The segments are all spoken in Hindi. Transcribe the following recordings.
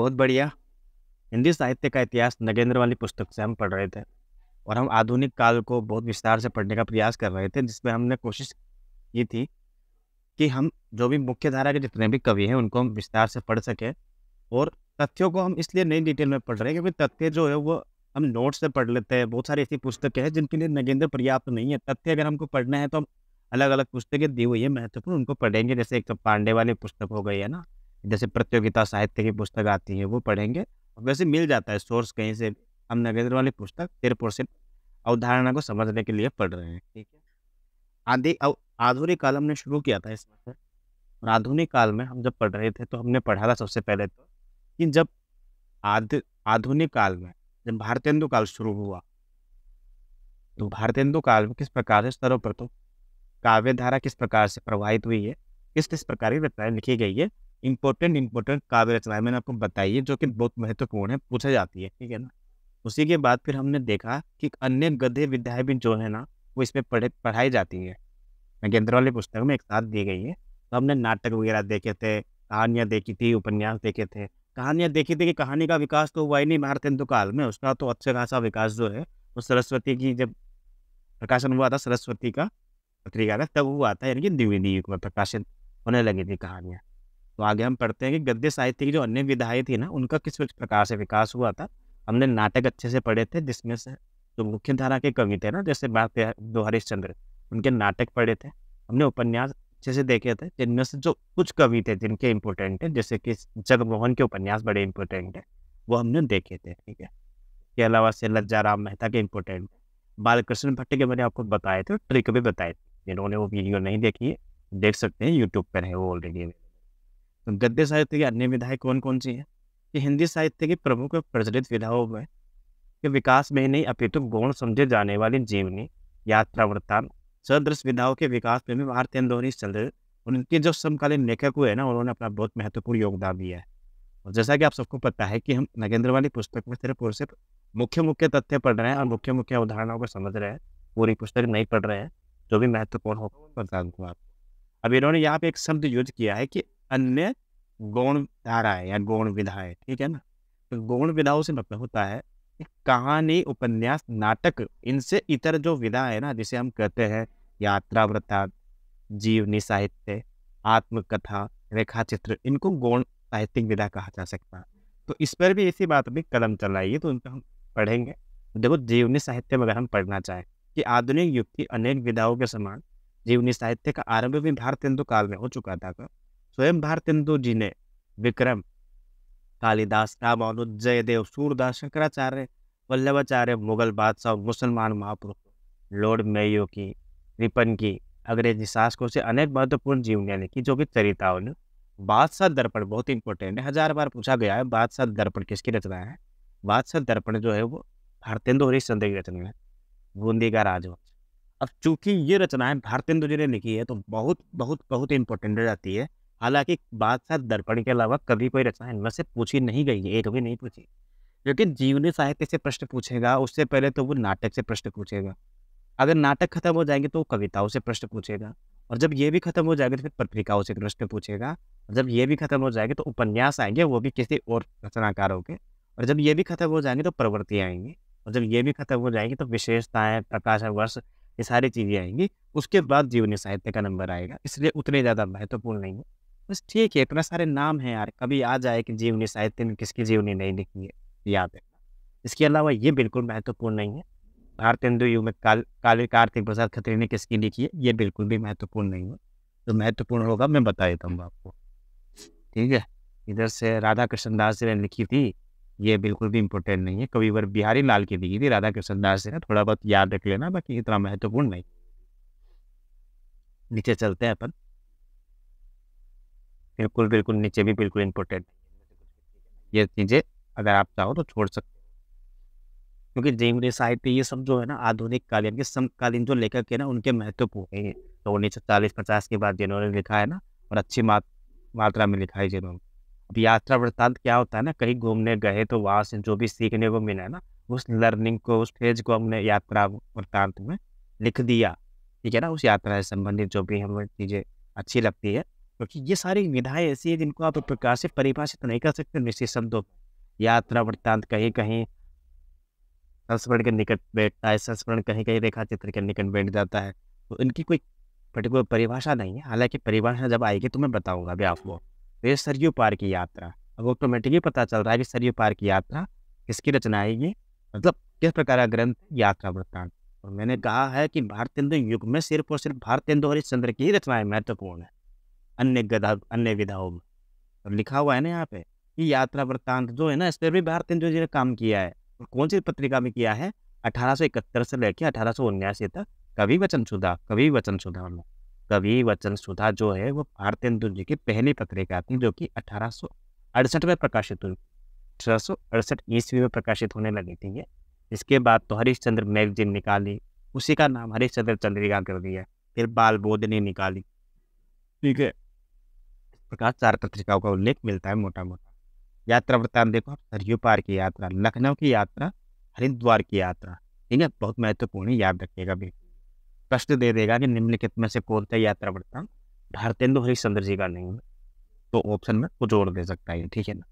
बहुत बढ़िया। हिंदी साहित्य का इतिहास नगेंद्र वाली पुस्तक से हम पढ़ रहे थे और हम आधुनिक काल को बहुत विस्तार से पढ़ने का प्रयास कर रहे थे, जिसमें हमने कोशिश की थी कि हम जो भी मुख्य धारा के जितने भी कवि हैं उनको हम विस्तार से पढ़ सकें। और तथ्यों को हम इसलिए नई डिटेल में पढ़ रहे हैं क्योंकि तथ्य जो है वो हम नोट से पढ़ लेते हैं। बहुत सारी ऐसी पुस्तकें हैं जिनके लिए नगेंद्र पर्याप्त नहीं है। तथ्य अगर हमको पढ़ना है तो हम अलग अलग पुस्तकें दी हुई है महत्वपूर्ण, उनको पढ़ेंगे। जैसे एक तो पांडे वाली पुस्तक हो गई है ना, जैसे प्रतियोगिता साहित्य की पुस्तक आती है वो पढ़ेंगे। और वैसे मिल जाता है सोर्स कहीं से। हम नगेंद्र वाली पुस्तक सिर्फ और सिर्फ अवधारणा को समझने के लिए पढ़ रहे हैं, ठीक है। आधुनिक काल हमने शुरू किया था इसमें से। और आधुनिक काल में हम जब पढ़ रहे थे तो हमने पढ़ा था सबसे पहले तो कि जब आधुनिक काल में जब भारतेंदु काल शुरू हुआ, तो भारतेंदु काल में किस प्रकार से सर्वप्रथम काव्य धारा किस प्रकार से प्रभावित हुई है, किस किस प्रकार की रचनाएं लिखी गई है। इंपॉर्टेंट काव्य रचनाएं मैंने आपको बताई है जो कि बहुत महत्वपूर्ण है, पूछा जाती है, ठीक है ना। उसी के बाद फिर हमने देखा कि अन्य गद्य विधाएं भी जो है ना वो इसमें पढ़ाई जाती है। नगेंद्र वाली पुस्तक में एक साथ दी गई है। तो हमने नाटक वगैरह देखे थे, कहानियाँ देखी थी, उपन्यास देखे थे। कहानियाँ देखी थी कि कहानी का विकास तो हुआ ही नहीं भारतेंदु काल में, उसका तो अच्छा खासा विकास जो है वो सरस्वती की जब प्रकाशन हुआ था, सरस्वती का पत्रिका का, तब हुआ था। यानी कि द्विवेदी युग में प्रकाशित होने लगी थी कहानियाँ। तो आगे हम पढ़ते हैं कि गद्य साहित्य की जो अन्य विधाएं थी ना उनका किस प्रकार से विकास हुआ था। हमने नाटक अच्छे से पढ़े थे, जिसमें से जो मुख्य धारा के कवि थे ना, जैसे बात है दो हरिश्चंद्र, उनके नाटक पढ़े थे। हमने उपन्यास अच्छे से देखे थे, जिनमें से जो कुछ कवि थे जिनके इम्पोर्टेंट है, जैसे कि जगमोहन के उपन्यास बड़े इंपॉर्टेंट है, वो हमने देखे थे, ठीक है। के अलावा से लज्जा राम मेहता के इम्पोर्टेंट, बालकृष्ण भट्ट के मैंने आपको बताए थे, ट्रिक भी बताए थे। जिन्होंने वो वीडियो नहीं देखी है देख सकते हैं, यूट्यूब पर है वो ऑलरेडी। तो गद्य साहित्य की अन्य विधाएं कौन कौन सी हैं? कि हिंदी साहित्य की प्रमुख और प्रचलित विधाओं में के विकास में ही नहीं अपितु गौण समझे जाने वाली जीवनी, यात्रा वृत्तांत, सदृश विधाओं के विकास में भी भारतेंदु हरीशचंद्र और उनके जो समकालीन लेखक हुए ना, उन्होंने अपना बहुत महत्वपूर्ण योगदान दिया है। और जैसा कि आप सबको पता है कि हम नगेंद्र वाली पुस्तक में सिर्फ और सिर्फ मुख्य मुख्य तथ्य पढ़ रहे हैं और मुख्य मुख्य उदाहरणों को समझ रहे हैं, पूरी पुस्तक नहीं पढ़ रहे हैं। जो भी महत्वपूर्ण हो बता दूंगा आपको। अब इन्होंने यहाँ पे एक शब्द यूज किया है कि अन्य गौण धाराएं या गौण विधाएं, ठीक है ना। तो गौण विधाओं से मतलब होता है कि कहानी, उपन्यास, नाटक, इनसे इतर जो विधा है ना, जिसे हम कहते हैं यात्रा वृत्तांत, जीवनी साहित्य, आत्मकथा, रेखा चित्र, इनको गौण साहित्यिक विधा कहा जा सकता है। तो इस पर भी इसी बात में कलम चलाई है, तो उनको हम पढ़ेंगे। देखो, जीवनी साहित्य में अगर हम पढ़ना चाहें कि आधुनिक युग की अनेक विधाओं के समान जीवनी साहित्य का आरंभ भी भारतेंदु काल में हो चुका था। स्वयं भारतेंदु जी ने विक्रम, कालिदास, रामानुज, जयदेव, सूरदास, शंकराचार्य, वल्लभाचार्य, मुगल बादशाह, मुसलमान महापुरुष, लॉर्ड मेयो की, रिपन की, अंग्रेजी शासकों से अनेक महत्वपूर्ण जीवनियां लिखी, जो कि चरिताओं ने। बादशाह दर्पण बहुत इंपॉर्टेंट है, 1000 बार पूछा गया है बादशाह दर्पण किसकी रचना है। बादशाह दर्पण जो है वो भारतेंदु हरीशचंद्र की रचना है, बूंदी का राजवंश। अब चूंकि ये रचनाएं भारतेंदु जी ने लिखी है तो बहुत बहुत बहुत इंपॉर्टेंट हो जाती है। हालांकि बादशाह दर्पण के अलावा कभी कोई रचना इनमें से पूछी नहीं गई है, एक भी नहीं पूछी। लेकिन जीवनी साहित्य से प्रश्न पूछेगा उससे पहले तो वो नाटक से प्रश्न पूछेगा। अगर नाटक खत्म हो जाएंगे तो वो कविताओं से प्रश्न पूछेगा। और जब ये भी खत्म हो जाएगा तो फिर पत्रिकाओं से प्रश्न पूछेगा। और जब ये भी खत्म हो जाएंगे तो उपन्यास आएंगे, वो भी किसी और रचनाकारों के। और जब ये भी खत्म हो जाएंगे तो प्रवृत्ति आएंगी। और जब ये भी खत्म हो जाएंगी तो विशेषताएं, प्रकाशन वर्ष, ये सारी चीजें आएंगी। उसके बाद जीवनी साहित्य का नंबर आएगा, इसलिए उतने ज्यादा महत्वपूर्ण नहीं है। बस ठीक है, इतना सारे नाम है यार, कभी आ जाए कि जीवनी साहित्य में किसकी जीवनी नहीं लिखी है, याद है। इसके अलावा ये बिल्कुल महत्वपूर्ण नहीं है। भारतेंदु युग में काली कार्तिक प्रसाद खत्री ने किसकी लिखी है, ये बिल्कुल भी महत्वपूर्ण नहीं है। जो महत्वपूर्ण होगा मैं बता देता हूँ आपको, ठीक है। इधर से राधा कृष्ण दास जी ने लिखी थी, ये बिल्कुल भी इम्पोर्टेंट नहीं है। कविवर बिहारी लाल की लिखी थी राधा कृष्ण दास जी ने, थोड़ा बहुत याद रख लेना, बाकी इतना महत्वपूर्ण नहीं। नीचे चलते हैं अपन। बिल्कुल बिल्कुल नीचे भी बिल्कुल इम्पोर्टेंट, ये चीजें अगर आप चाहो तो छोड़ सकते हो। क्योंकि जीवनी साहित्य ये सब जो है ना आधुनिक कालीन के समकालीन जो लेखक है ना उनके महत्वपूर्ण है। तो 1940-50 के बाद जिन्होंने लिखा है ना, और अच्छी मात्रा में लिखा है जिन्होंने। अब यात्रा वृत्तांत क्या होता है ना, कहीं घूमने गए तो वहाँ से जो भी सीखने को मिला है ना, उस लर्निंग को, उस फेज को हमने यात्रा वृत्तांत में लिख दिया, ठीक है ना। उस यात्रा से संबंधित जो भी हमें चीज़ें अच्छी लगती है क्योंकि ये सारी विधाएँ ऐसी हैं जिनको आप प्रकार से परिभाषित नहीं कर सकते निश्चित शब्दों में। यात्रा वृत्तांत कहीं-कहीं संस्मरण के निकट बैठता है, संस्मरण कहीं-कहीं रेखाचित्र के निकट बैठ जाता है। तो इनकी कोई पर्टिकुलर परिभाषा नहीं है, हालाँकि परिभाषा जब आएगी तो मैं बताऊँगा अभी आपको। तो ये सरयू पार की यात्रा, अब ऑटोमेटिकली पता चल रहा है कि सरयू पार की यात्रा किसकी रचना है ये, मतलब किस प्रकार का ग्रंथ यात्रा वृत्तांत। और मैंने कहा है कि भारतेंदु युग में सिर्फ़ और सिर्फ़ भारतेंदु हरिश्चंद्र की ही रचनाएँ महत्वपूर्ण है, अन्य विधाओं में। और लिखा हुआ है ना यहाँ पे कि यात्रा वृत्तांत जो है ना, इस पे भी भारतेंदु जी ने काम किया है। और कौन-सी पत्रिका में किया है? 1871 से लेके 1879 तक कवि वचन सुधा जो है वो भारतेंदु जी की पहली पत्रिका थी, जो कि 1868 में प्रकाशित हुई। 1868 ईस्वी में प्रकाशित होने लगी थी ये। इसके बाद तो हरिश्चंद्र मैगज़ीन निकाली, उसी का नाम हरिश्चंद्र चंद्रिका कर दिया। फिर बाल बोधनी निकाली, ठीक है? इस प्रकार 4 पत्रिकाओं का उल्लेख मिलता है मोटा-मोटा। यात्रा वृत्तांत देखो आप, सरयू पार की यात्रा, लखनऊ की यात्रा, हरिद्वार की यात्रा, ठीक है? बहुत महत्वपूर्ण है, याद रखिएगा भी। प्रश्न दे देगा कि निम्नलिखित में से कौन सा यात्रा वृत्तांत भारतेंदु हरिश्चंद्र जी का नहीं है, तो ऑप्शन में वो जोड़ दे सकता है, ठीक है ना?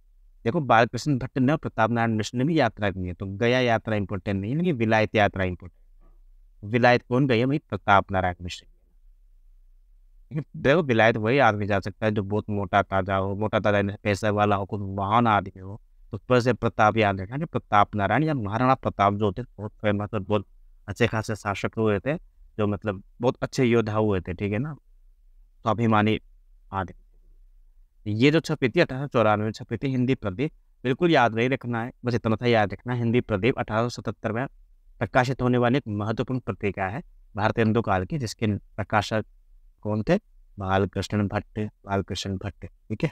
देखो बालकृष्ण भट्ट ने और प्रताप नारायण मिश्र ने भी यात्रा की है, तो गया यात्रा इंपॉर्टेंट नहीं है, लेकिन विलायत यात्रा इंपॉर्टेंट। विलायत कौन गए? वही प्रताप नारायण मिश्र। देखो विलायत वही आदमी जा सकता है जो बहुत मोटा ताजा हो, मोटा ताजा यानी पैसे वाला हो, कोई महान आदमी हो। तो ऊपर से प्रताप याद रखना कि प्रताप नारायण या महाराणा प्रताप जो थे बहुत फेमस और बहुत अच्छे खासे शासक हुए थे, जो मतलब बहुत अच्छे योद्धा हुए थे, ठीक है ना? स्वाभिमानी आदमी। ये जो छपी थी 1894 में छपी थी हिंदी प्रदीप, बिल्कुल याद नहीं रखना है, बस इतना था याद रखना। हिंदी प्रदीप 1877 में प्रकाशित होने वाली एक महत्वपूर्ण पत्रिका है भारतेंदु काल की, जिसके प्रकाशक कौन थे? बालकृष्ण भट्ट, ठीक है?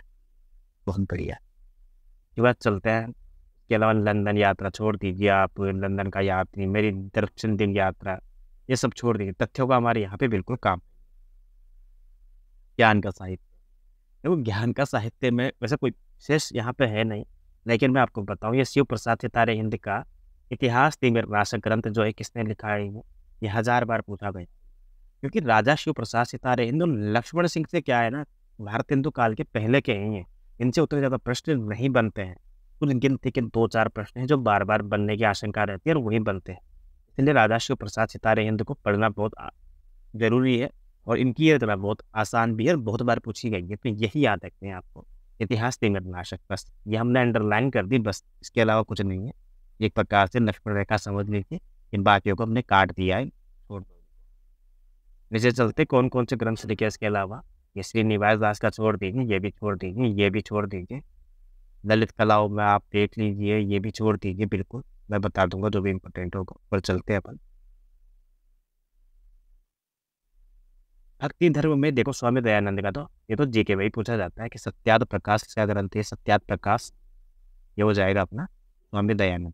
बहुत बढ़िया। इसके बाद चलते हैं, इसके अलावा लंदन यात्रा छोड़ दीजिए आप, लंदन का यात्री, मेरी दक्षिण दिन यात्रा, ये सब छोड़ दीजिए, तथ्यों का हमारे यहाँ पे बिल्कुल काम। ज्ञान का साहित्य, देखो ज्ञान का साहित्य में वैसे कोई विशेष यहाँ पे है नहीं, लेकिन मैं आपको बताऊँ, ये शिव प्रसाद सितारे हिंद का इतिहास तिमिरनाशक ग्रंथ जो है किसने लिखा है ये 1000 बार पूछा गया। क्योंकि राजा शिव प्रसाद सितारे हिंद और लक्ष्मण सिंह से क्या है ना, भारतेंदु काल के पहले के ही हैं, इनसे उतने ज़्यादा प्रश्न नहीं बनते हैं। कुछ गिनती के 2-4 प्रश्न हैं जो बार बार बनने की आशंका रहती है और वही बनते हैं। इसलिए राजा शिव प्रसाद सितारे हिंद को पढ़ना बहुत जरूरी है, और इनकी ये रचना बहुत आसान भी है और बहुत बार पूछी गई है, तो यही याद रखते हैं आपको, इतिहास तिमिरनाशक, बस ये हमने अंडरलाइन कर दी, बस इसके अलावा कुछ नहीं है। एक प्रकार से लक्ष्मण रेखा समझ लीजिए, इन बाकियों को हमने काट दिया है, छोड़ दो। नीचे चलते कौन कौन से ग्रंथ लिखे इसके अलावा, ये श्रीनिवास दास का छोड़ दीजिए, ये भी छोड़ दीजिए, ये भी छोड़ दीजिए। ललित कलाओं में आप देख लीजिए, ये भी छोड़ दीजिए, बिल्कुल मैं बता दूंगा जो भी इम्पोर्टेंट होगा। पर चलते हैं अपन भक्ति धर्म में, देखो स्वामी दयानंद का, तो ये तो जीके में ही पूछा जाता है कि सत्यार्थ प्रकाश क्या ग्रंथ है, सत्यार्थ प्रकाश, ये हो जाएगा अपना स्वामी दयानंद।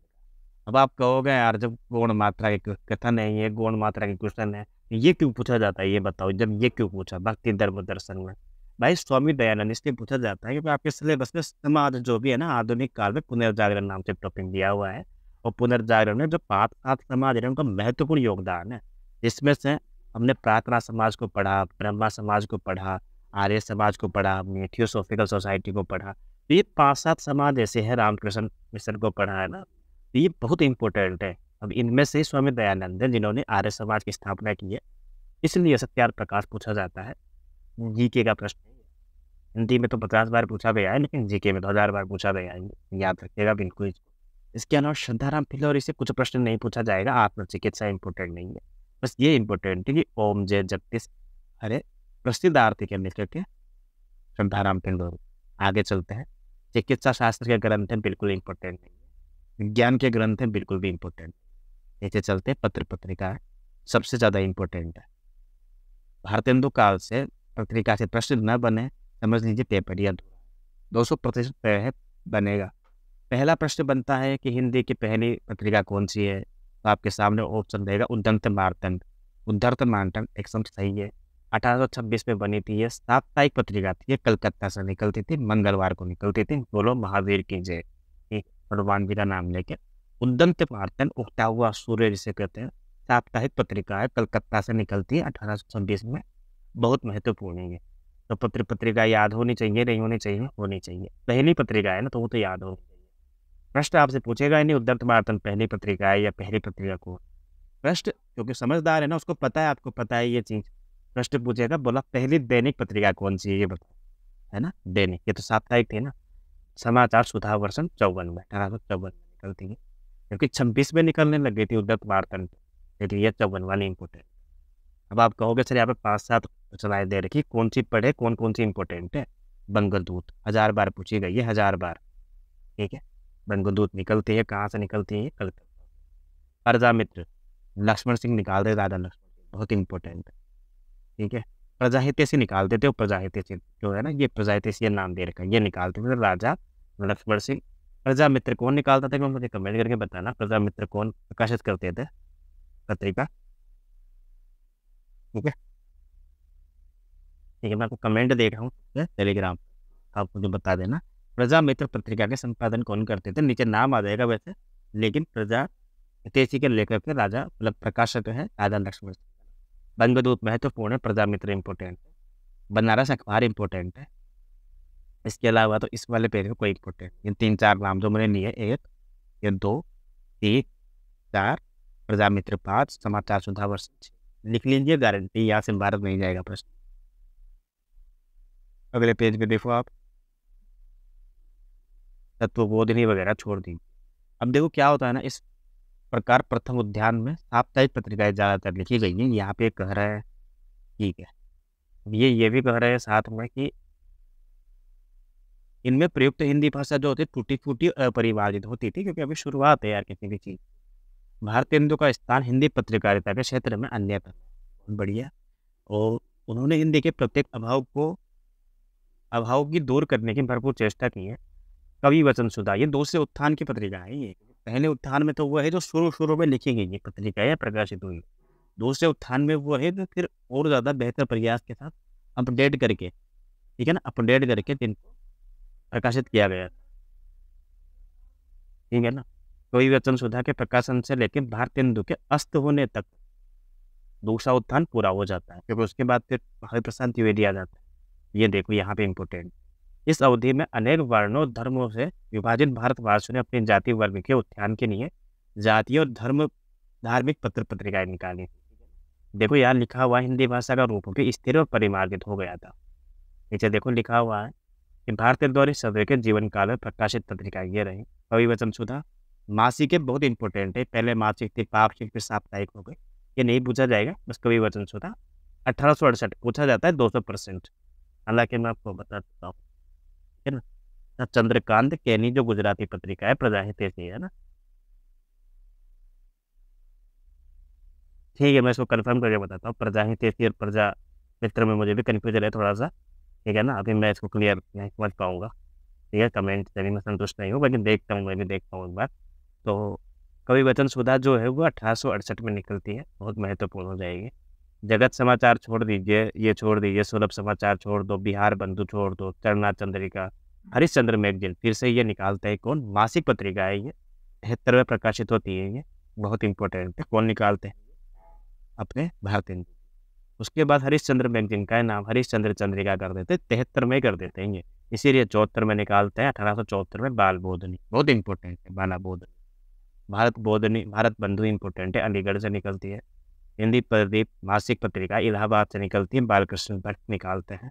अब आप कहोगे यार जब गौण मात्रा की कथन है, ये गौण मात्रा की क्वेश्चन है, ये क्यों पूछा जाता है, ये बताओ, जब ये क्यों पूछा भक्ति धर्म दर्शन में? भाई स्वामी दयानंद इसलिए पूछा जाता है क्योंकि आपके सिलेबस में समाज जो भी है ना, आधुनिक काल में पुनर्जागरण नाम से टॉपिक दिया हुआ है, और पुनर्जागरण में जो 5-7 समाज है उनका महत्वपूर्ण योगदान है, जिसमें से हमने प्रार्थना समाज को पढ़ा, ब्रह्मा समाज को पढ़ा, आर्य समाज को पढ़ा, हमने थियोसॉफिकल सोसाइटी को पढ़ा। तो ये 5-7 समाज ऐसे हैं, रामकृष्ण मिशन को पढ़ा है ना, तो ये बहुत इंपॉर्टेंट है। अब इनमें से स्वामी दयानंद है जिन्होंने आर्य समाज की स्थापना की है, इसलिए सत्यार्थ प्रकाश पूछा जाता है। जीके का प्रश्न है, हिंदी में तो 50 बार पूछा गया है, लेकिन जीके में तो 1000 बार पूछा गया है, याद रखिएगा बिल्कुल। इसके अलावा श्रद्धाराम फिल्लौरी से कुछ प्रश्न नहीं पूछा जाएगा, आत्मचिकित्सा इंपॉर्टेंट नहीं है, बस ये इंपॉर्टेंट है कि ओम जय जगदीश हरे प्रसिद्ध आरती के लेखक है श्रद्धाराम फिल्लौरी। आगे चलते हैं, चिकित्सा शास्त्र के ग्रंथ हैं, बिल्कुल इंपॉर्टेंट नहीं है। विज्ञान के ग्रंथ हैं, बिल्कुल भी इंपॉर्टेंट। नीचे चलते हैं, पत्र पत्रिका है, सबसे ज़्यादा इंपॉर्टेंट है। भारतेंदु काल से पत्रिका से प्रश्न न बने, समझ लीजिए पेपर या 200% तय है बनेगा। पहला प्रश्न बनता है कि हिंदी की पहली पत्रिका कौन सी है, तो आपके सामने ऑप्शन रहेगा उद्दंत मार्तंड। उद्दंत मार्तंड एकदम सही है, 1826 में बनी थी, ये साप्ताहिक पत्रिका थी, ये कलकत्ता से निकलती थी, मंगलवार को निकलती थी। बोलो महावीर की जय, हनुमान जी का नाम लेके। उद्दंत मार्तंड, उगता हुआ सूर्य जिसे कहते हैं, साप्ताहिक पत्रिका है, कलकत्ता से निकलती है 1826 में, बहुत महत्वपूर्ण है ये। तो पत्र पत्रिका याद होनी चाहिए, नहीं होनी चाहिए? होनी चाहिए। पहली पत्रिका है ना, तो वो तो याद होनी चाहिए। प्रश्न आपसे पूछेगा ही नहीं उद्धर्त वार्तन पहली पत्रिका है या पहली पत्रिका को। प्रश्न क्योंकि समझदार है ना, उसको पता है, आपको पता है ये चीज। प्रश्न पूछेगा, बोला पहली दैनिक पत्रिका कौन सी है ये बताओ, है ना? दैनिक, ये तो साप्ताहिक थे ना। समाचार सुधा वर्षन 54 में, 1854 में निकलती है, क्योंकि 26 में निकलने लग गई थी उद्धत वार्तन पे, लेकिन ये 54 वाली इंपोर्टेंट। अब आप कहोगे सर यहाँ पे 5-7 रचनाएं दे रखी, कौन सी पढ़े, कौन कौन सी इंपोर्टेंट है? बंगदूत 1000 बार पूछी गई है, 1000 बार। ठीक है, बंगदूत निकलती है, कहाँ से निकलती है? कलकत्ता। प्रजामित्र, लक्ष्मण सिंह निकाल दे, राजा लक्ष्मण सिंह, बहुत इंपॉर्टेंट है। ठीक है, प्रजाहितेशी निकालते थे, प्रजाहितेशी जो है ना, ये प्रजाहितेशी नाम दे रखा है, ये निकालते थे राजा लक्ष्मण सिंह। प्रजामित्र कौन निकालता था, मुझे कमेंट करके बताना, प्रजामित्र कौन प्रकाशित करते थे पत्रिका? ठीक है, ठीक है, मैं आपको कमेंट देख रहा हूँ टेलीग्राम, आप मुझे बता देना। प्रजामित्र पत्रिका के संपादन कौन करते थे? नीचे नाम आ जाएगा वैसे, लेकिन प्रजा हितैषी के लेखक के राजा मतलब प्रकाशक है राजा लक्ष्मण सिंह। बंगदूत महत्वपूर्ण है, प्रजामित्र इंपोर्टेंट है, बनारस अखबार इंपोर्टेंट है। इसके अलावा तो इस वाले पेज में कोई इंपोर्टेंट, ये 3-4 नाम जो मैंने लिए, 1, ये 2, 3, 4, प्रजामित्र 5, समाचार सुधा वर्ष 6, लिख लीजिए, गारंटी यहाँ से भारत नहीं जाएगा प्रश्न। अगले पेज पे देखो आप, तत्वबोधिनी वगैरह छोड़ दी। अब देखो क्या होता है ना, इस प्रकार प्रथम उद्यान में साप्ताहिक पत्रिकाएं ज्यादातर लिखी गई हैं। यहाँ पे कह रहा है, ठीक है, ये भी कह रहे हैं साथ में कि इनमें प्रयुक्त हिंदी भाषा जो होती है टूटी फूटी अपरिमार्जित होती थी, क्योंकि अभी शुरुआत है यार किसी भी चीज। भारतेंदु का स्थान हिंदी पत्रकारिता के क्षेत्र में अन्यतम है, बहुत बढ़िया। और उन्होंने हिंदी के प्रत्येक अभाव की दूर करने की भरपूर चेष्टा की है। कवि वचन सुधा, ये दूसरे उत्थान की पत्रिका है ये। पहले उत्थान में तो वो है जो शुरू शुरू में लिखी गई ये पत्रिका है, प्रकाशित हुई। दूसरे उत्थान में वो है जो फिर और ज्यादा बेहतर प्रयास के साथ अपडेट करके, ठीक है ना, अपडेट करके जिनको प्रकाशित किया गया, ठीक है ना। कवि वचन सुधा के प्रकाशन से लेकर भारतेंदु के अस्त होने तक दूसरा उत्थान पूरा हो जाता है, क्योंकि उसके बाद फिर हरिप्रसाद द्विवेदी आ जाता है। ये देखो यहाँ पे इम्पोर्टेंट, इस अवधि में अनेक वर्णों धर्मों से विभाजित भारतवासियों ने अपनी जाति वर्ग के उत्थान के लिए जातीय और धार्मिक पत्र पत्रिकाएं निकाली। देखो यहाँ लिखा हुआ हिंदी भाषा का रूप भी स्थिर और परिमार्जित हो गया था। नीचे देखो लिखा हुआ है कि भारतीय द्वारा सदैव के जीवन काल में प्रकाशित पत्रिकाएं ये रही। कवि वचन सुधा मासिक के बहुत इंपॉर्टेंट है, पहले मासिक थी, पाक्षिक, फिर साप्ताहिक हो गए, ये नहीं पूछा जाएगा, बस कवि वचन सुधा। 1868 पूछा जाता है 200%, हालांकि मैं आपको बता देता हूँ, है ना। चंद्रकांत कैनी जो गुजराती पत्रिका है, प्रजाहितेशी है ना, ठीक है, मैं इसको कंफर्म करके बताता हूँ। प्रजाहितेशी और प्रजा मित्र में मुझे भी कन्फ्यूजन है थोड़ा सा, ठीक है ना, अभी मैं इसको क्लियर नहीं समझ पाऊंगा। ठीक है, कमेंट से भी मैं संतुष्ट नहीं हूँ, लेकिन देखता हूँ, मैं भी देखता हूँ एक बार। तो कवि वचन सुधा जो है वो 1868 में निकलती है, बहुत महत्वपूर्ण हो जाएगी। जगत समाचार छोड़ दीजिए, ये छोड़ दीजिए, सुलभ समाचार छोड़ दो, बिहार बंधु छोड़ दो, चरना चंद्रिका, हरिश्चंद्र मैगजीन, फिर से ये निकालता है कौन? मासिक पत्रिका है ये, 73 में प्रकाशित होती है ये, बहुत इंपॉर्टेंट है। कौन निकालते हैं? अपने भारतेंदु। उसके बाद हरिश्चंद्र मैगजीन का नाम हरिश्चंद्र चंद्रिका कर देते, 73 में कर देते हैं ये, इसीलिए 74 में निकालते हैं। 1874 में बाल बोधनी, बहुत इंपॉर्टेंट है, बाला बोधनी। भारत बोधनी, भारत बंधु इंपॉर्टेंट है, अलीगढ़ से निकलती है। हिंदी प्रदीप मासिक पत्रिका इलाहाबाद से निकलती है, बालकृष्ण भट्ट निकालते हैं,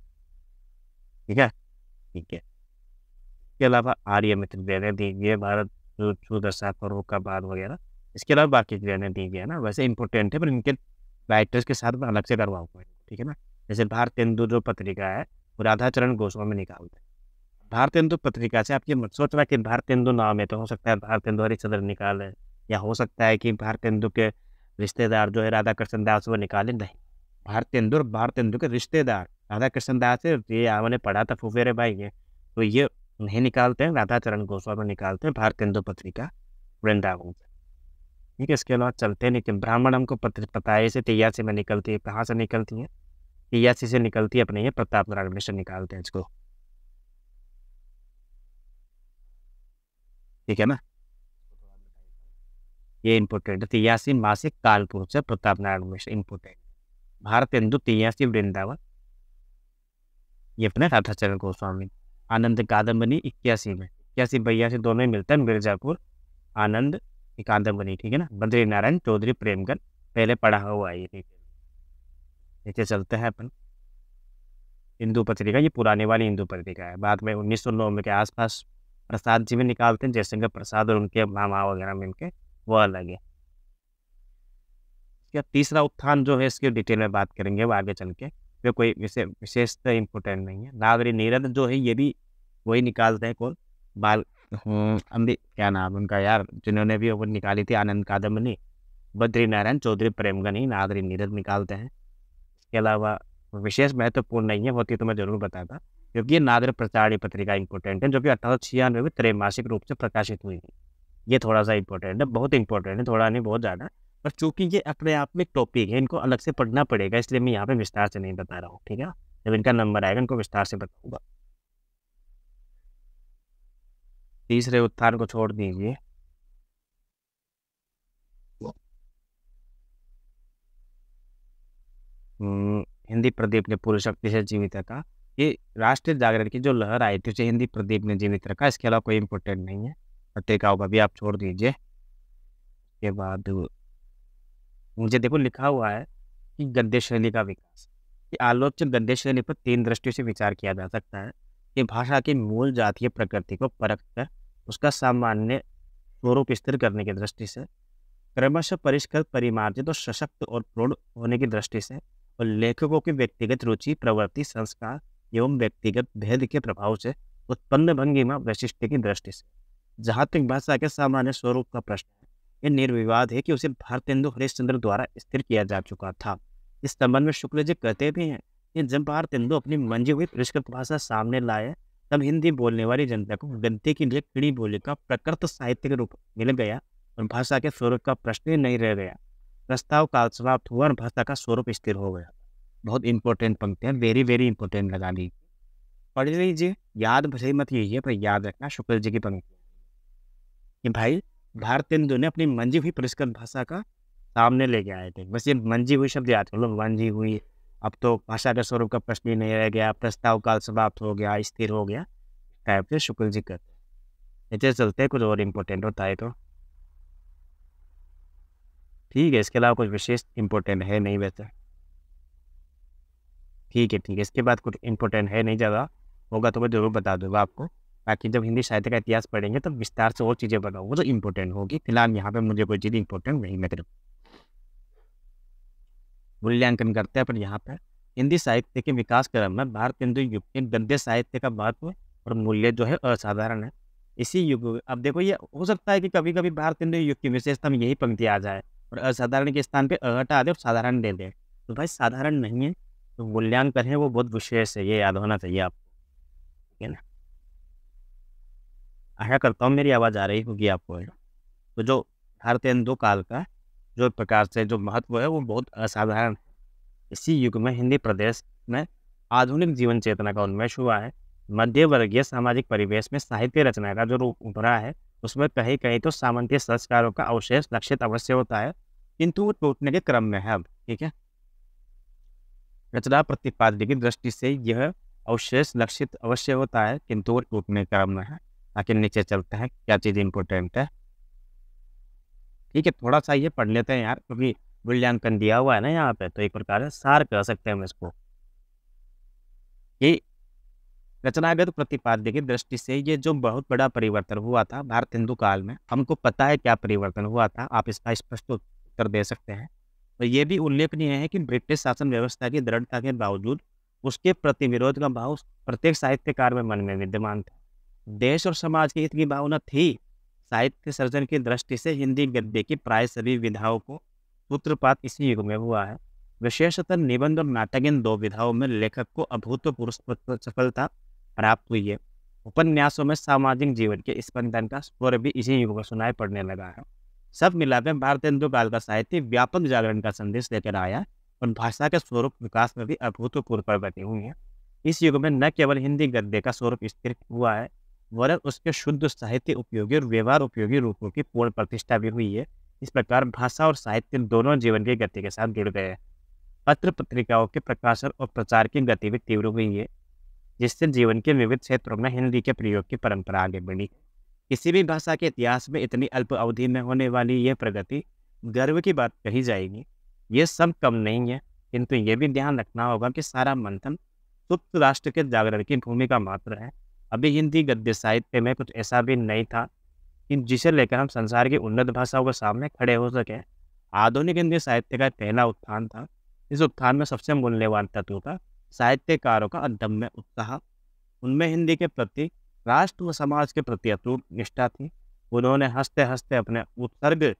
ठीक है, ठीक है। इसके अलावा आर्य मित्र देने दीजिए, भारत सुदशा फर्रुखाबाद वगैरह, इसके अलावा बाकी देने दीजिए ना, वैसे इंपॉर्टेंट है, पर इनके राइटर्स के साथ मैं अलग से करवाऊंगा, ठीक है ना। जैसे भारतेंदु जो पत्रिका है वो राधाचरण गोस्वामी निकालते हैं। भारतेंदु पत्रिका से आप ये मत सोचना कि भारतेंदु नाम है तो हो सकता है भारतेंदु हरिश्चंद्र निकाले, या हो सकता है कि भारतेंदु के रिश्तेदार जो है राधा कृष्ण दास वो निकाले, नहीं। भारतेंदु और भारतेंदु के रिश्तेदार राधा कृष्ण दास है, ये हमने पढ़ा था फुफेरे भाई ये, तो ये नहीं निकालते हैं, राधाचरण गोस्वामी निकालते हैं भारतेंदु पत्रिका वृंदावन से, ठीक है। इसके अलावा चलते नीचे, ब्राह्मण हमको पत्र पता है, इसे 83 में निकलती है, कहाँ से निकलती है? 83 से निकलती है, अपने ये प्रताप नारायण मिश्र निकालते हैं इसको, ठीक है ना। ये इंपोर्टेंट है, 83 मासिक कानपुर से प्रताप नारायण मिश्र इंपोर्टेंट। भारतेंदु 83 वृंदावन, ये अपने राधाचरण गोस्वामी। आनंद कादम्बनी 81 में, 81-82 दोनों ही मिलता है मिर्जापुर। आनंद की कादम्बनी, ठीक है ना। बद्री नारायण चौधरी प्रेमगन, पहले पढ़ा हुआ है ये, ठीक है। नीचे चलते हैं अपन। हिंदू पत्रिका, ये पुरानी वाली हिंदू पत्रिका है, बाद में 1909 के आसपास प्रसाद जी में निकालते हैं, जयशंकर प्रसाद और उनके मामा वगैरह मिलके, वो अलग है। इसका तीसरा उत्थान जो है, इसकी डिटेल में बात करेंगे वो आगे चल के, फिर कोई विशेषता इम्पोर्टेंट नहीं है। नागरी नीरद जो है ये भी वही निकालते हैं, कौन, बाल अम्बी, क्या नाम उनका यार, जिन्होंने भी वो निकाली थी आनंद कादम्बनी, बद्री नारायण चौधरी प्रेमगन ही नागरी नीरद निकालते हैं। इसके अलावा विशेष महत्वपूर्ण नहीं है, होती तो मैं जरूर बताता, क्योंकि ये नागर प्रचारी पत्रिका इंपॉर्टेंट है, जो कि 1896 में त्रैमासिक रूप से प्रकाशित हुई थी। ये थोड़ा सा इंपॉर्टेंट है, बहुत इंपॉर्टेंट है, थोड़ा नहीं बहुत ज़्यादा। पर चूंकि ये अपने आप में टॉपिक है, इनको अलग से पढ़ना पड़ेगा, इसलिए मैं यहाँ पे विस्तार से नहीं बता रहा हूँ, ठीक है। जब इनका नंबर आएगा इनको विस्तार से बताऊंगा। तीसरे उत्थान को छोड़ दीजिए। हिंदी प्रदीप ने पूरी शक्ति से जीवित रखा, ये राष्ट्रीय जागरण की जो लहर आई थी उसे हिंदी प्रदीप ने जीवित रखा। इसके अलावा कोई इंपॉर्टेंट नहीं है, पत्रिकाओं का भी आप छोड़ दीजिए। के बाद मुझे देखो लिखा हुआ है कि गद्य शैली का विकास, कि आलोचक गद्य शैली पर 3 दृष्टियों से विचार किया जा सकता है, कि भाषा की मूल जातीय प्रकृति को परख कर उसका सामान्य स्वरूप स्थिर करने की दृष्टि से, क्रमशः परिष्कृत, परिमार्जित और सशक्त और प्रौढ़ होने की दृष्टि से, और लेखकों की व्यक्तिगत रुचि, प्रवृत्ति, संस्कार एवं व्यक्तिगत भेद के प्रभाव से उत्पन्न भंगिमा वैशिष्ट्य की दृष्टि से। जहाँ तक भाषा के सामान्य स्वरूप का प्रश्न है, यह निर्विवाद है कि उसे भारतेंदु हरिश्चंद्र द्वारा स्थिर किया जा चुका था। इस संबंध में शुक्ल जी कहते भी हैं कि जब भारतेंदु अपनी मंजी हुई परिष्कृत भाषा सामने लाए, तब हिंदी बोलने वाली जनता को गद्य के लिए खड़ी बोली का प्रकृत साहित्य के रूप मिल गया और भाषा के स्वरूप का प्रश्न ही नहीं रह गया। प्रस्ताव काल समाप्त हुआ और भाषा का स्वरूप स्थिर हो गया। बहुत इंपॉर्टेंट पंक्ति है, वेरी वेरी इंपॉर्टेंट लगा ली, पढ़ लीजिए, याद भले मत कीजिए पर याद रखना शुक्ल जी की पंक्ति कि भाई भारतेंदु ने अपनी मंजी हुई परिष्कृत भाषा का सामने लेके आए थे। बस ये मंजी हुई शब्द याद कर लो, मंजी हुई, अब तो भाषा के स्वरूप का प्रश्न ही नहीं रह गया, प्रस्ताव काल समाप्त हो गया, स्थिर हो गया, टाइप से शुक्ल जी कहते हैं। इसे चलते हैं, कुछ और इम्पोर्टेंट होता है तो ठीक है, इसके अलावा कुछ विशेष इंपॉर्टेंट है नहीं वैसे, ठीक है। इसके बाद कुछ इंपॉर्टेंट है नहीं, ज़्यादा होगा तो मैं जरूर बता दूंगा आपको, बाकी जब हिंदी साहित्य का इतिहास पढ़ेंगे तब विस्तार से और चीज़ें बताऊँगा जो इंपॉर्टेंट होगी। फिलहाल यहाँ पे मुझे कोई चीज़ इंपॉर्टेंट नहीं लग रही। मूल्यांकन करते हैं पर यहाँ पर हिंदी साहित्य के विकास क्रम में भारतेंदु युग के गद्य साहित्य का महत्व और मूल्य जो है असाधारण है। इसी युग, अब देखो ये हो सकता है कि कभी कभी भारतेंदु युग की विशेषता में यही पंक्ति आ जाए और असाधारण के स्थान पे हटा दे और साधारण दे दे, तो भाई साधारण नहीं है, तो मूल्यांकन है वो बहुत विशेष है, ये याद होना चाहिए आपको, ठीक है ना। आशा करता हूँ मेरी आवाज़ आ रही होगी आपको। तो जो भारतेंदु काल का जो प्रकार से जो महत्व है वो बहुत असाधारण है। इसी युग में हिंदी प्रदेश में आधुनिक जीवन चेतना का उन्मेष हुआ है। मध्य वर्गीय सामाजिक परिवेश में साहित्य रचना का जो रूप उभरा है उसमें कहीं कहीं तो सामंतीय संस्कारों का अवशेष लक्षित अवश्य होता है, किंतु वो टूटने के क्रम में है अब, ठीक है। रचना प्रतिपाद्य की दृष्टि से यह अवशेष लक्षित अवश्य होता है, किंतु वो टूटने के क्रम में है। आखिर नीचे चलते हैं, क्या चीज़ इंपॉर्टेंट है, ठीक है। थोड़ा सा ये पढ़ लेते हैं यार, क्योंकि मूल्यांकन दिया हुआ है ना यहाँ पे, तो एक प्रकार से सार कह सकते हैं हम इसको, कि रचनागत प्रतिपाद्य की दृष्टि से ये जो बहुत बड़ा परिवर्तन हुआ था भारतेंदु काल में, हमको पता है क्या परिवर्तन हुआ था, आप इसका स्पष्ट उत्तर दे सकते हैं। तो ये भी उल्लेखनीय है कि ब्रिटिश शासन व्यवस्था की दृढ़ता के बावजूद उसके प्रति विरोध का भाव प्रत्येक साहित्यकार में मन में विद्यमान था। देश और समाज की हित की भावना थी। साहित्य सर्जन की दृष्टि से हिंदी गद्य की प्राय सभी विधाओं को सूत्रपात इसी युग में हुआ है। विशेषतः निबंध और नाटक, इन 2 विधाओं में लेखक को अभूतपूर्व सफलता प्राप्त हुई है। उपन्यासों में सामाजिक जीवन के स्पंदन का स्वर भी इसी युग में सुनाई पड़ने लगा है। सब मिलाकर भारतेंदु काल का साहित्य व्यापक जागरण का संदेश लेकर आया और भाषा के स्वरूप विकास में भी अभूतपूर्व प्रगति हुई है। इस युग में न केवल हिंदी गद्य का स्वरूप स्थिर हुआ है, वरन उसके शुद्ध साहित्य उपयोगी और व्यवहार उपयोगी रूपों की पूर्ण प्रतिष्ठा भी हुई है। इस प्रकार भाषा और साहित्य दोनों जीवन की गति के साथ जुड़ गए हैं। पत्र पत्रिकाओं के प्रकाशन और प्रचार की गति भी तीव्र हुई है। जिससे जीवन के विविध क्षेत्रों में हिंदी के प्रयोग की परंपरा आगे बढ़ी। किसी भी भाषा के इतिहास में इतनी अल्प अवधि में होने वाली यह प्रगति गर्व की बात कही जाएगी। ये सब कम नहीं है, किंतु ये भी ध्यान रखना होगा कि सारा मंथन सुप्त राष्ट्र के जागरण की भूमिका मात्र है। अभी हिंदी गद्य साहित्य में कुछ ऐसा भी नहीं था कि जिसे लेकर हम संसार की उन्नत भाषाओं के सामने खड़े हो सके। आधुनिक हिंदी साहित्य का पहला उत्थान था। इस उत्थान में सबसे मूल्यवान तत्व था साहित्यकारों का अदम्य उत्साह। उनमें हिंदी के प्रति, राष्ट्र व समाज के प्रति अटूट निष्ठा थी। उन्होंने हंसते हंसते अपने उत्सर्ग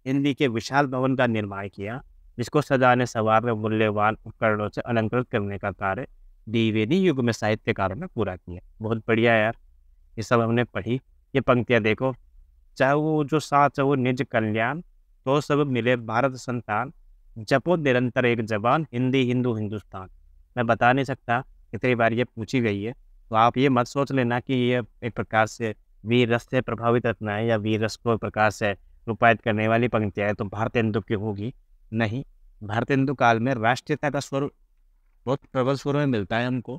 हिंदी के विशाल भवन का निर्माण किया, जिसको सजाने संवारने मूल्यवान उपकरणों से अलंकृत करने का कार्य द्विवेदी युग में साहित्यकारों ने पूरा किया। बहुत बढ़िया यार, ये सब हमने पढ़ी। ये पंक्तियाँ देखो, चाहे वो जो साच वो निज कल्याण, तो सब मिले भारत संतान, जपो निरंतर एक जबान, हिंदी हिंदू हिंदुस्तान। मैं बता नहीं सकता कितनी बार ये पूछी गई है, तो आप ये मत सोच लेना कि ये एक प्रकार से वीर रस से प्रभावित रखना है या वीर रस को एक प्रकार से रूपायित करने वाली पंक्तियाँ है तो भारतेंदु की होगी। नहीं, भारतेंदु काल में राष्ट्रीयता का स्वर बहुत प्रबल स्वरों में मिलता है हमको,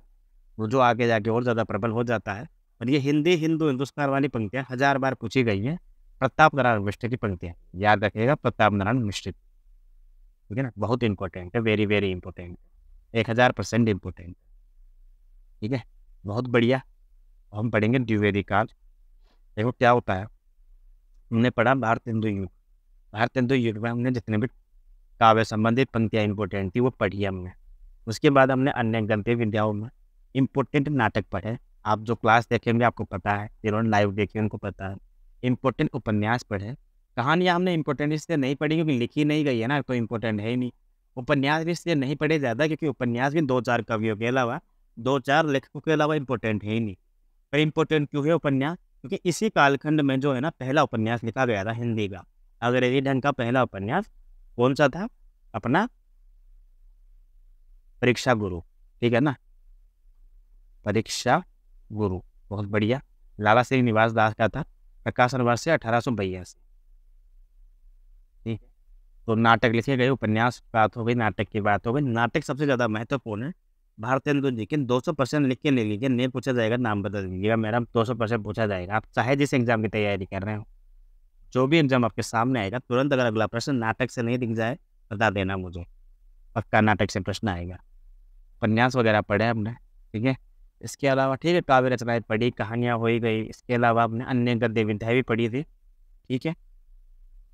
वो जो आगे जाके और ज़्यादा प्रबल हो जाता है। और ये हिंदी हिंदू हिंदुस्तान वाली पंक्तियाँ 1000 बार पूछी गई हैं। प्रताप नारायण मिश्र की पंक्तियाँ याद रखिएगा, प्रताप नारायण मिश्र, ठीक है ना, बहुत इंपॉर्टेंट है, वेरी वेरी इंपॉर्टेंट, 1000% इम्पोर्टेंट, ठीक है, बहुत बढ़िया। हम पढ़ेंगे द्विवेदी काल। देखो क्या होता है, हमने पढ़ा भारत हिंदू युग। भारत हिंदू युग में हमने जितने भी काव्य संबंधित पंक्तियाँ इंपॉर्टेंट थी वो पढ़ी हमने। उसके बाद हमने अन्य गद्य विद्याओं में इम्पोर्टेंट नाटक पढ़े। आप जो क्लास देखेंगे आपको पता है, जिन्होंने लाइव देखे उनको पता है। इम्पोर्टेंट उपन्यास पढ़े। कहानियाँ हमने इम्पोर्टेंट इसलिए नहीं पढ़ी क्योंकि लिखी नहीं गई है ना, तो इम्पोर्टेंट है ही नहीं। उपन्यास भी इसलिए नहीं पढ़े ज़्यादा क्योंकि उपन्यास भी 2-4 कवियों के अलावा, 2-4 लेखकों के अलावा इम्पोर्टेंट है ही नहीं। पर इम्पोर्टेंट क्यों है उपन्यास? क्योंकि इसी कालखंड में जो है ना पहला उपन्यास लिखा गया था हिंदी का, अंग्रेजी ढंग का पहला उपन्यास कौन सा था? अपना परीक्षा गुरु, ठीक है ना, परीक्षा गुरु, बहुत बढ़िया। लाला श्रीनिवास दास का था, प्रकाशन वर्ष से 1882, ठीक है। तो नाटक लिखे गए, उपन्यास की बात हो गई, नाटक की बात हो गई। नाटक सबसे ज़्यादा महत्वपूर्ण है। भारतेंदु जी के 200% लिख के ले लीजिए, नहीं पूछा जाएगा नाम बदल दीजिएगा, मेरा 200% पूछा जाएगा। आप चाहे जिस एग्जाम की तैयारी कर रहे हो, जो भी एग्जाम आपके सामने आएगा, तुरंत अगर अगला प्रश्न नाटक से नहीं दिख जाए बता देना मुझे, पक्का नाटक से प्रश्न आएगा। उपन्यास वगैरह पढ़े हमने, ठीक है। इसके अलावा ठीक है, काव्य रचनाएं पढ़ी, कहानियाँ हो ही गई। इसके अलावा हमने अन्य गद्य विधाएँ भी पढ़ी थी, ठीक है,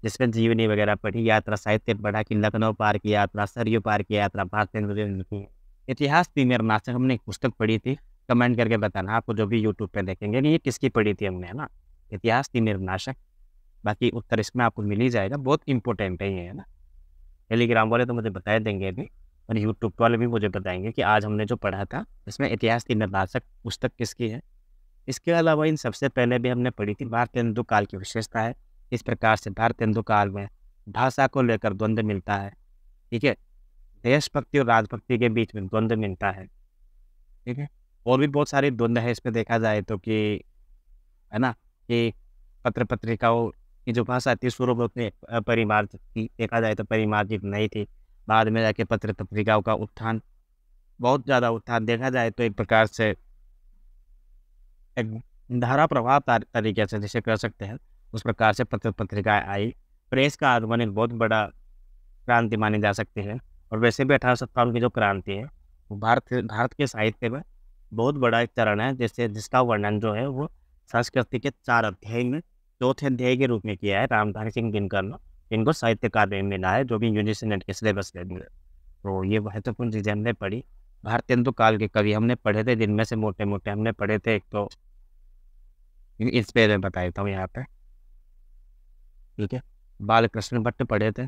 जिसमें जीवनी वगैरह पढ़ी, यात्रा साहित्य पढ़ा कि लखनऊ पार की यात्रा, सरयू पार की यात्रा, भारतेंदु की। इतिहास तीन नाशक हमने एक पुस्तक पढ़ी थी, कमेंट करके बताना आपको जो भी यूट्यूब पे देखेंगे कि ये किसकी पढ़ी थी हमने, है ना, इतिहास तीन नाशक। बाकी उत्तर इसमें आपको मिल ही जाएगा, बहुत इंपॉर्टेंट है ये, है ना। टेलीग्राम वाले तो मुझे बता देंगे अभी, और यूट्यूब वाले भी मुझे बताएंगे कि आज हमने जो पढ़ा था इसमें इतिहास की निर्णायक पुस्तक किसकी है। इसके अलावा इन सबसे पहले भी हमने पढ़ी थी भारतेंदु काल की विशेषता है, इस प्रकार से भारतेंदु काल में भाषा को लेकर द्वंद्व मिलता है, ठीक है, देशभक्ति और राजभक्ति के बीच में द्वंद्व मिलता है, ठीक है, और भी बहुत सारे द्वंद्व है इसमें देखा जाए तो, कि है ना, कि पत्र पत्रिकाओं की जो भाषा थी शुरू में उतनी परिमार्जित थी, देखा जाए तो परिमार्जित नहीं थी। बाद में जाके पत्र पत्रिकाओं का उत्थान, बहुत ज़्यादा उत्थान, देखा जाए तो एक प्रकार से एक धारा प्रवाह तरीके से जिसे कह सकते हैं, उस प्रकार से पत्र पत्रिकाएँ आई। प्रेस का आगमन एक बहुत बड़ा क्रांति मानी जा सकती है। और वैसे भी 1857 की जो क्रांति है वो भारत के साहित्य में बहुत बड़ा एक चरण है, जैसे जिसका वर्णन जो है वो संस्कृति के 4 अध्याय में चौथे अध्याय के रूप में किया है रामधारी सिंह दिनकर ने। इनको साहित्य अकादमी में मिला है, जो भी यूजीसी नेट के सिलेबस के अंदर। तो ये महत्वपूर्ण चीज़ें हमने पढ़ी। भारतेंदु काल के कवि हमने पढ़े थे, जिनमें से मोटे मोटे हमने पढ़े थे, एक तो इस पे मैं बता देता हूँ यहाँ पे, ठीक है, बालकृष्ण भट्ट पढ़े थे,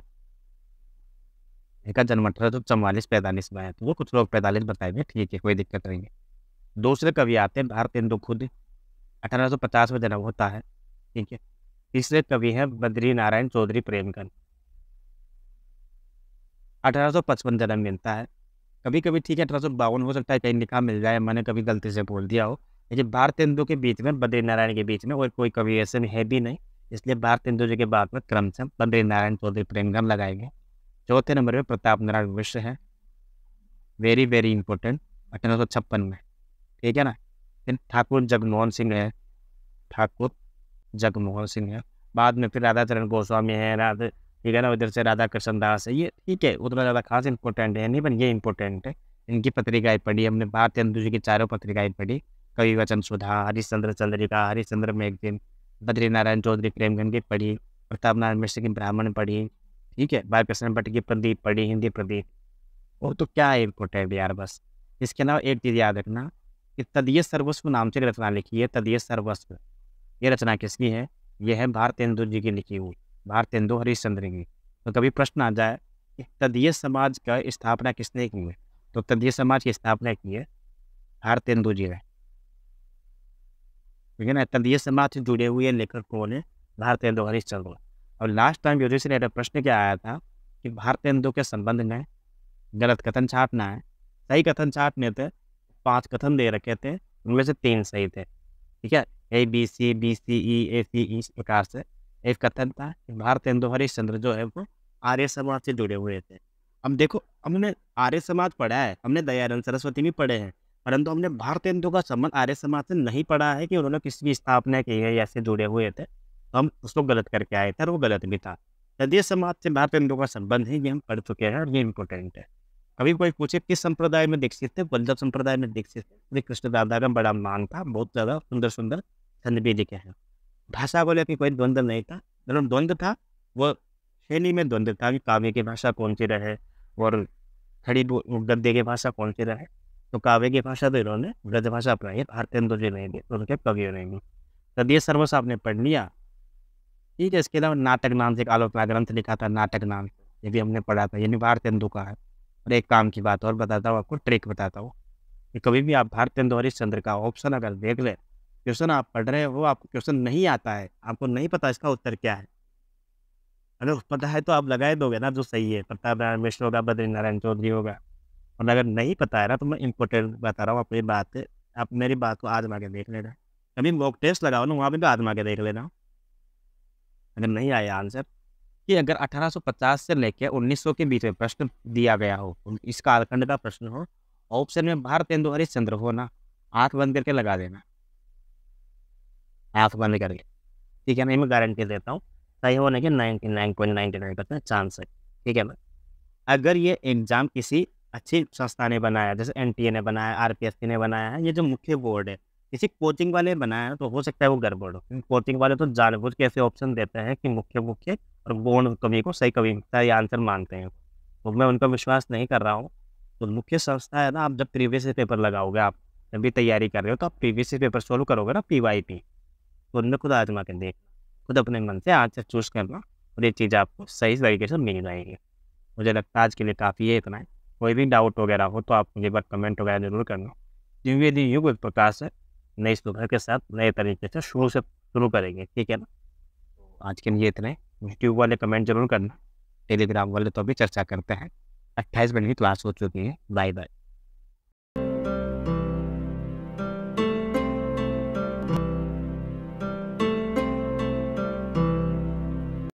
इनका जन्म 1844-45 में है, तो वो कुछ लोग 45 बताएंगे, ठीक है, कोई दिक्कत नहीं है। दूसरे कवि आते हैं भारतेंदु खुद, 1850 में जन्म होता है, ठीक है। तीसरे कवि हैं बद्री नारायण चौधरी प्रेमचंद, 1855 जन्म मिलता है। कभी कभी ठीक है 1852 हो सकता है, कहीं लिखा मिल जाए, मैंने कभी गलती से बोल दिया हो। लेकिन भारतेंदु के बीच में, बद्री नारायण के बीच में और कोई कवि ऐसे में है भी नहीं, इसलिए भारतेंदु जी के बाद में क्रमशः बद्री नारायण चौधरी प्रेमचंद लगाएंगे। चौथे नंबर पे प्रताप नारायण मिश्र है, वेरी वेरी इंपॉर्टेंट, 1856 में, ठीक है ना। फिर ठाकुर जगमोहन सिंह है, ठाकुर जगमोहन सिंह है। बाद में फिर राधाचरण गोस्वामी है, ठीक है ना। उधर से राधा कृष्ण दास है। ये ठीक है, उतना ज़्यादा खास इंपॉर्टेंट है नहीं, पर ये इंपॉर्टेंट है। इनकी पत्रिकाएं पढ़ी हमने, भारतेंदु जी की चारों पत्रिकाएं पढ़ी। कवि वचन सुधा, हरिश्चंद्र चंद्रिका, हरिश्चंद्र मैगजीन, बद्रीनारायण चौधरी प्रेमगंज की पढ़ी, प्रताप नारायण मिश्र की ब्राह्मण पढ़ी, ठीक है। बालकृष्ण भट्ट की प्रदीप पढ़ी, हिंदी प्रदीप। और तो क्या है इम्पोर्टेंट यार, बस इसके अलावा एक चीज़ याद रखना कि तदीय सर्वस्व नाम से रचना लिखी है। तदीय सर्वस्व, ये रचना किसकी है? ये है भारतेंदु जी की लिखी हुई, भारतेंदु हरिश्चंद्र की। तो कभी प्रश्न आ जाए कि तदीय समाज का स्थापना किसने की है, तो तदीय समाज की स्थापना की है भारतेंदु जी ने, ठीक है ना। तदीय समाज से जुड़े हुए लेखक कौन है? भारतेंदु हरिश्चंद्र। और लास्ट टाइम यूजीसी ने प्रश्न क्या आया था कि भारतेंदु के संबंध में गलत कथन छापना है, सही कथन छापने थे। 5 कथन दे रखे थे, उनमें से 3 सही थे, ठीक है। ABCDCE ACE इस प्रकार से एक कथन था कि भारतेंदु हरिश्चंद्र जो है वो आर्य समाज से जुड़े हुए थे। अब देखो, हमने आर्य समाज पढ़ा है, हमने दयानंद सरस्वती भी पढ़े हैं, परंतु हमने भारतेंदु का संबंध आर्य समाज से नहीं पढ़ा है कि उन्होंने किसकी स्थापना की है या ऐसे जुड़े हुए थे। तो हम उसको गलत करके आए थे और वो गलत भी था। तदीय समाज से भारतेंदु का संबंध है, ये हम पढ़ चुके हैं और ये इंपॉर्टेंट है। कभी कोई पूछे किस संप्रदाय में दीक्षित थे? वल्लभ संप्रदाय में दीक्षित थे। श्री कृष्ण दादा का बड़ा मान था, बहुत ज़्यादा सुंदर सुंदर छंद भी लिखे हैं। भाषा को लेकर कोई द्वंद्व नहीं था, मतलब द्वंद्व था वो शैली में द्वंद्व था कि काव्य की भाषा कौन सी रहे और खड़ी गद्य की भाषा कौन सी रहे। तो काव्य की भाषा तो इन्होंने ब्रज भाषा अपनाई है, भारतेंदु जी नहीं दी, तो उनके कवियों ने भी। तदीय सर्वस्व आपने पढ़ लिया, ठीक है। इसके अलावा नाटक नाम से एक आलोचना ग्रंथ लिखा था, नाटक नाम, ये भी हमने पढ़ा था, ये भी भारतेंदु का है। और एक काम की बात और बताता हूँ आपको, ट्रिक बताता हूँ कि कभी भी आप भारतेंदु हरिश्चंद्र का ऑप्शन अगर देख ले, क्वेश्चन आप पढ़ रहे हो, आपको क्वेश्चन नहीं आता है, आपको नहीं पता इसका उत्तर क्या है, अगर पता है तो आप लगा ही दोगे ना जो सही है, प्रताप नारायण मिश्र होगा, बद्रीनारायण चौधरी होगा। और अगर नहीं पता है ना, तो मैं इम्पोर्टेंट बता रहा हूँ अपनी बात है, आप मेरी बात को आजमा के देख लेना। कभी मॉक टेस्ट लगाओ ना, वहाँ पे भी आजमा के देख लेना। अगर नहीं आया आंसर कि अगर 1850 से लेकर 1900 के बीच में प्रश्न दिया गया हो, इस कालखंड का प्रश्न हो, ऑप्शन में भारतेंदु हरिश्चंद्र हो ना, आंख बंद करके लगा देना, आंख बंद करके, ठीक है। नहीं, मैं गारंटी देता हूँ सही होने के 99.99% चांस है, ठीक है ना। अगर ये एग्जाम किसी अच्छी संस्था ने बनाया, जैसे NTA ने बनाया, RPSC ने बनाया है, ये जो मुख्य बोर्ड है, किसी कोचिंग वाले ने बनाया है, तो हो सकता है वो गड़बड़ हो, क्योंकि कोचिंग वाले तो जानबूझ के ऐसे ऑप्शन देते हैं कि मुख्य मुख्य और गौण कवि को सही कवि सही आंसर मानते हैं। तो मैं उनका विश्वास नहीं कर रहा हूँ। तो मुख्य संस्था है ना, आप जब प्रीवियस पेपर लगाओगे, आप जब भी तैयारी कर रहे हो, तो आप प्रीवियस पेपर सोल्व करोगे ना, PYP, तो उनमें खुद आजमा के देख, खुद अपने मन से आंसर चूज करना, और ये चीज़ आपको सही तरीके से मिल जाएगी। मुझे लगता है आज के लिए काफ़ी है, इतना है। कोई भी डाउट वगैरह हो तो आप मुझे बस कमेंट वगैरह जरूर करना। द्विवेदी युग प्रकाश है, नई सुबह के साथ नए तरीके से शुरू करेंगे, ठीक है ना। आज के लिए इतना है। यूट्यूब वाले कमेंट जरूर करना, टेलीग्राम वाले तो अभी चर्चा करते हैं। 28 मिनट की क्लास हो चुकी है। Bye bye.